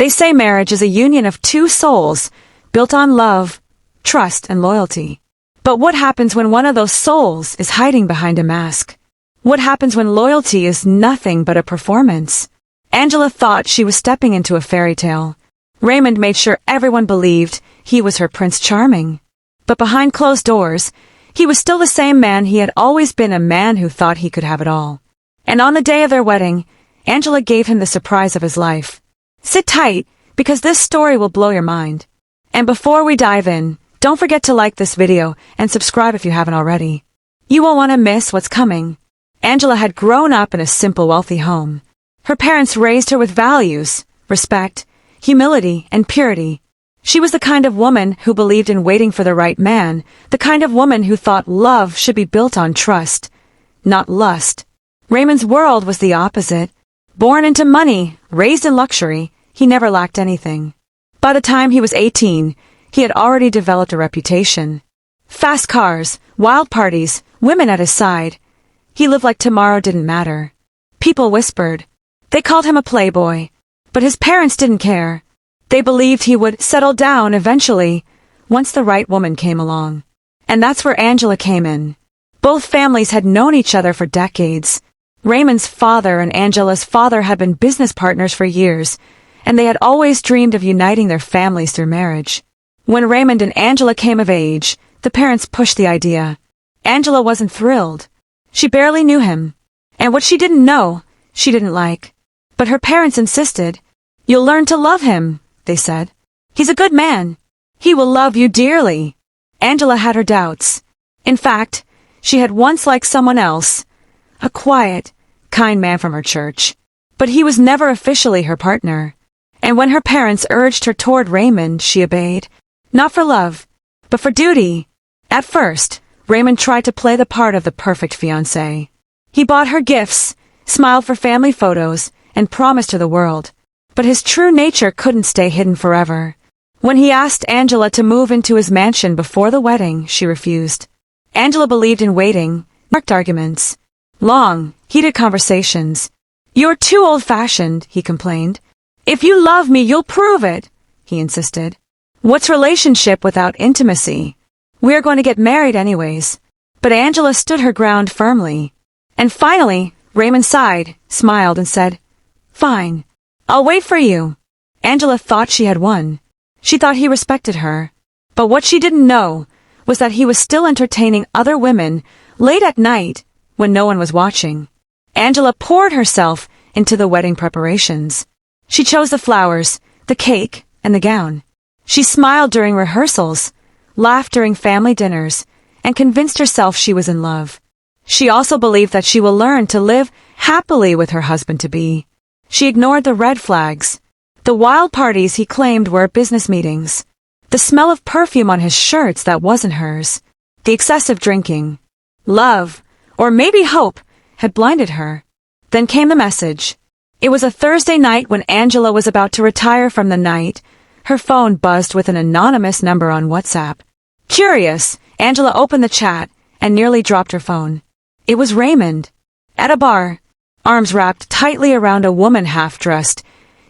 They say marriage is a union of two souls, built on love, trust, and loyalty. But what happens when one of those souls is hiding behind a mask? What happens when loyalty is nothing but a performance? Angela thought she was stepping into a fairy tale. Raymond made sure everyone believed he was her Prince Charming. But behind closed doors, he was still the same man he had always been, a man who thought he could have it all. And on the day of their wedding, Angela gave him the surprise of his life. Sit tight, because this story will blow your mind. And before we dive in, don't forget to like this video and subscribe if you haven't already. You won't want to miss what's coming. Angela had grown up in a simple, wealthy home. Her parents raised her with values, respect, humility, and purity. She was the kind of woman who believed in waiting for the right man, the kind of woman who thought love should be built on trust, not lust. Raymond's world was the opposite. Born into money, raised in luxury, he never lacked anything. By the time he was 18, he had already developed a reputation. Fast cars, wild parties, women at his side. He lived like tomorrow didn't matter. People whispered. They called him a playboy. But his parents didn't care. They believed he would settle down eventually, once the right woman came along. And that's where Angela came in. Both families had known each other for decades. Raymond's father and Angela's father had been business partners for years, and they had always dreamed of uniting their families through marriage. When Raymond and Angela came of age, the parents pushed the idea. Angela wasn't thrilled. She barely knew him. And what she didn't know, she didn't like. But her parents insisted. You'll learn to love him, they said. He's a good man. He will love you dearly. Angela had her doubts. In fact, she had once liked someone else, a quiet, kind man from her church. But he was never officially her partner. And when her parents urged her toward Raymond, she obeyed. Not for love, but for duty. At first, Raymond tried to play the part of the perfect fiancé. He bought her gifts, smiled for family photos, and promised her the world. But his true nature couldn't stay hidden forever. When he asked Angela to move into his mansion before the wedding, she refused. Angela believed in waiting, marked arguments. Long, heated conversations. You're too old-fashioned, he complained. If you love me, you'll prove it, he insisted. What's relationship without intimacy? We're going to get married anyways. But Angela stood her ground firmly. And finally, Raymond sighed, smiled, and said, Fine. I'll wait for you. Angela thought she had won. She thought he respected her. But what she didn't know was that he was still entertaining other women late at night when no one was watching. Angela poured herself into the wedding preparations. She chose the flowers, the cake, and the gown. She smiled during rehearsals, laughed during family dinners, and convinced herself she was in love. She also believed that she will learn to live happily with her husband-to-be. She ignored the red flags. The wild parties he claimed were business meetings. The smell of perfume on his shirts that wasn't hers. The excessive drinking. Love, or maybe hope, had blinded her. Then came the message. It was a Thursday night when Angela was about to retire from the night. Her phone buzzed with an anonymous number on WhatsApp. Curious, Angela opened the chat and nearly dropped her phone. It was Raymond. At a bar, arms wrapped tightly around a woman half-dressed,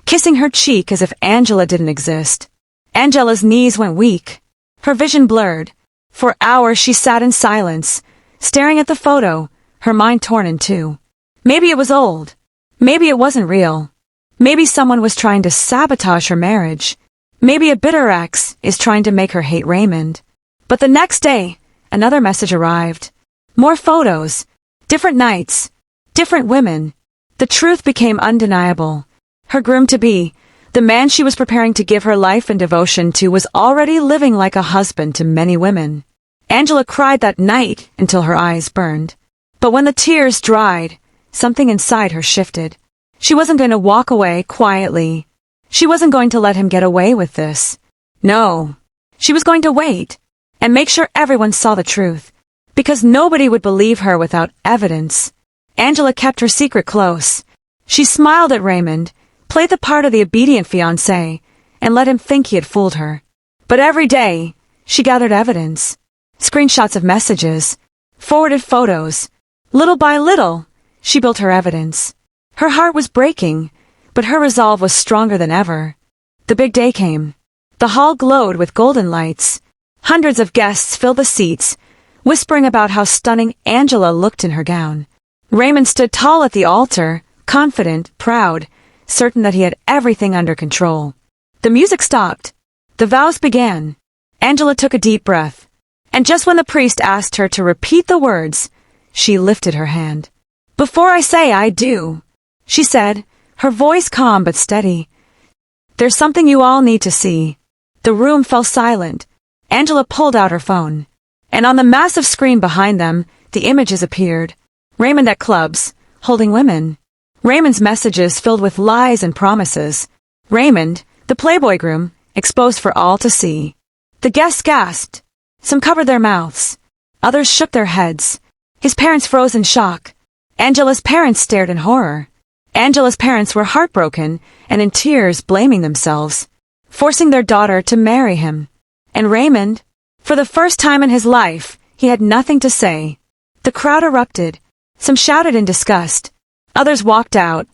kissing her cheek as if Angela didn't exist. Angela's knees went weak. Her vision blurred. For hours she sat in silence, staring at the photo, her mind torn in two. Maybe it was old. Maybe it wasn't real. Maybe someone was trying to sabotage her marriage. Maybe a bitter ex is trying to make her hate Raymond. But the next day, another message arrived. More photos. Different nights. Different women. The truth became undeniable. Her groom-to-be, the man she was preparing to give her life and devotion to, was already living like a husband to many women. Angela cried that night until her eyes burned. But when the tears dried, something inside her shifted. She wasn't going to walk away quietly. She wasn't going to let him get away with this. No. She was going to wait and make sure everyone saw the truth, because nobody would believe her without evidence. Angela kept her secret close. She smiled at Raymond, played the part of the obedient fiancé, and let him think he had fooled her. But every day, she gathered evidence. Screenshots of messages, forwarded photos. Little by little, she built her evidence. Her heart was breaking, but her resolve was stronger than ever. The big day came. The hall glowed with golden lights. Hundreds of guests filled the seats, whispering about how stunning Angela looked in her gown. Raymond stood tall at the altar, confident, proud, certain that he had everything under control. The music stopped. The vows began. Angela took a deep breath. And just when the priest asked her to repeat the words, she lifted her hand. "Before I say I do," she said, her voice calm but steady, "there's something you all need to see." The room fell silent. Angela pulled out her phone. And on the massive screen behind them, the images appeared. Raymond at clubs, holding women. Raymond's messages filled with lies and promises. Raymond, the playboy groom, exposed for all to see. The guests gasped. Some covered their mouths. Others shook their heads. His parents froze in shock. Angela's parents stared in horror. Angela's parents were heartbroken and in tears, blaming themselves, forcing their daughter to marry him. And Raymond, for the first time in his life, he had nothing to say. The crowd erupted. Some shouted in disgust. Others walked out,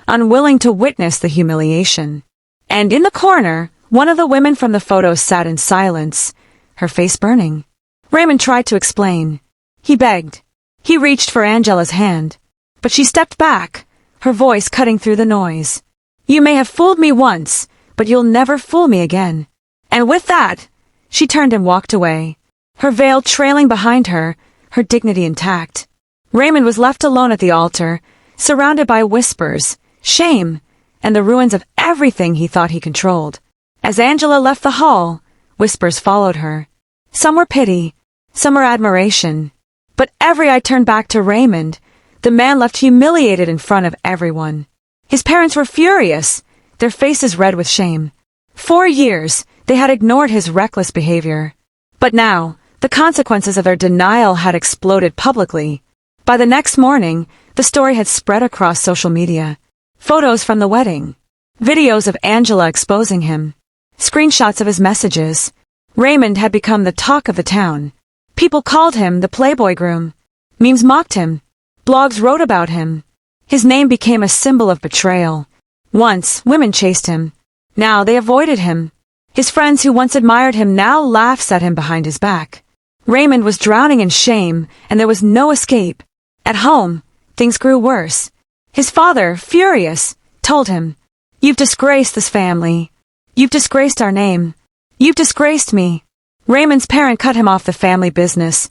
unwilling to witness the humiliation. And in the corner, one of the women from the photos sat in silence, her face burning. Raymond tried to explain. He begged. He reached for Angela's hand. But she stepped back, her voice cutting through the noise. "You may have fooled me once, but you'll never fool me again." And with that, she turned and walked away, her veil trailing behind her, her dignity intact. Raymond was left alone at the altar, surrounded by whispers, shame, and the ruins of everything he thought he controlled. As Angela left the hall, whispers followed her. Some were pity, some were admiration. But every eye turned back to Raymond, the man left humiliated in front of everyone. His parents were furious, their faces red with shame. 4 years, they had ignored his reckless behavior. But now, the consequences of their denial had exploded publicly. By the next morning, the story had spread across social media. Photos from the wedding. Videos of Angela exposing him. Screenshots of his messages. Raymond had become the talk of the town. People called him the playboy groom. Memes mocked him. Blogs wrote about him. His name became a symbol of betrayal. Once, women chased him. Now they avoided him. His friends who once admired him now laughed at him behind his back. Raymond was drowning in shame, and there was no escape. At home, things grew worse. His father, furious, told him, "You've disgraced this family. You've disgraced our name. You've disgraced me." Raymond's parent cut him off the family business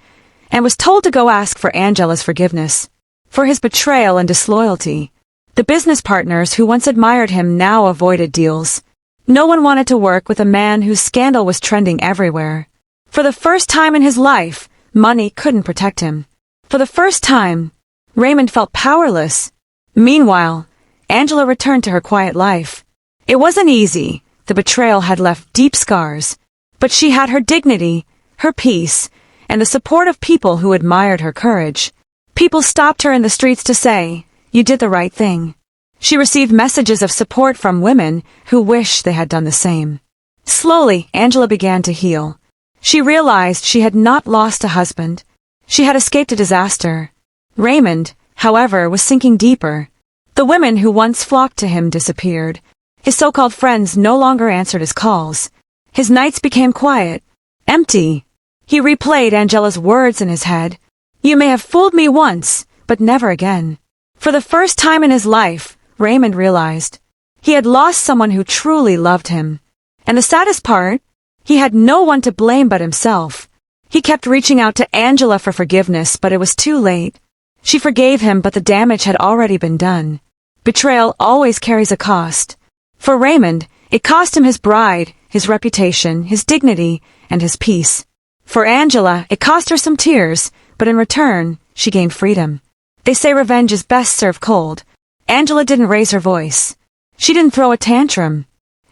and was told to go ask for Angela's forgiveness for his betrayal and disloyalty. The business partners who once admired him now avoided deals. No one wanted to work with a man whose scandal was trending everywhere. For the first time in his life, money couldn't protect him. For the first time, Raymond felt powerless. Meanwhile, Angela returned to her quiet life. It wasn't easy. The betrayal had left deep scars. But she had her dignity, her peace, and the support of people who admired her courage. People stopped her in the streets to say, "You did the right thing." She received messages of support from women who wished they had done the same. Slowly, Angela began to heal. She realized she had not lost a husband. She had escaped a disaster. Raymond, however, was sinking deeper. The women who once flocked to him disappeared. His so-called friends no longer answered his calls. His nights became quiet, empty. He replayed Angela's words in his head. "You may have fooled me once, but never again." For the first time in his life, Raymond realized he had lost someone who truly loved him. And the saddest part, he had no one to blame but himself. He kept reaching out to Angela for forgiveness, but it was too late. She forgave him, but the damage had already been done. Betrayal always carries a cost. For Raymond, it cost him his bride, his reputation, his dignity, and his peace. For Angela, it cost her some tears, but in return, she gained freedom. They say revenge is best served cold. Angela didn't raise her voice. She didn't throw a tantrum.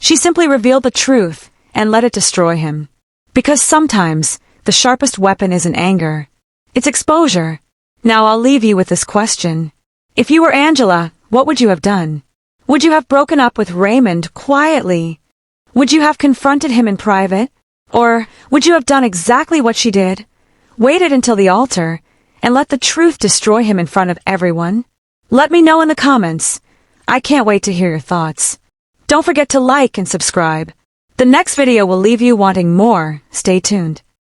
She simply revealed the truth and let it destroy him. Because sometimes, the sharpest weapon isn't anger. It's exposure. Now I'll leave you with this question. If you were Angela, what would you have done? Would you have broken up with Raymond quietly? Would you have confronted him in private? Or would you have done exactly what she did? Waited until the altar and let the truth destroy him in front of everyone? Let me know in the comments. I can't wait to hear your thoughts. Don't forget to like and subscribe. The next video will leave you wanting more. Stay tuned.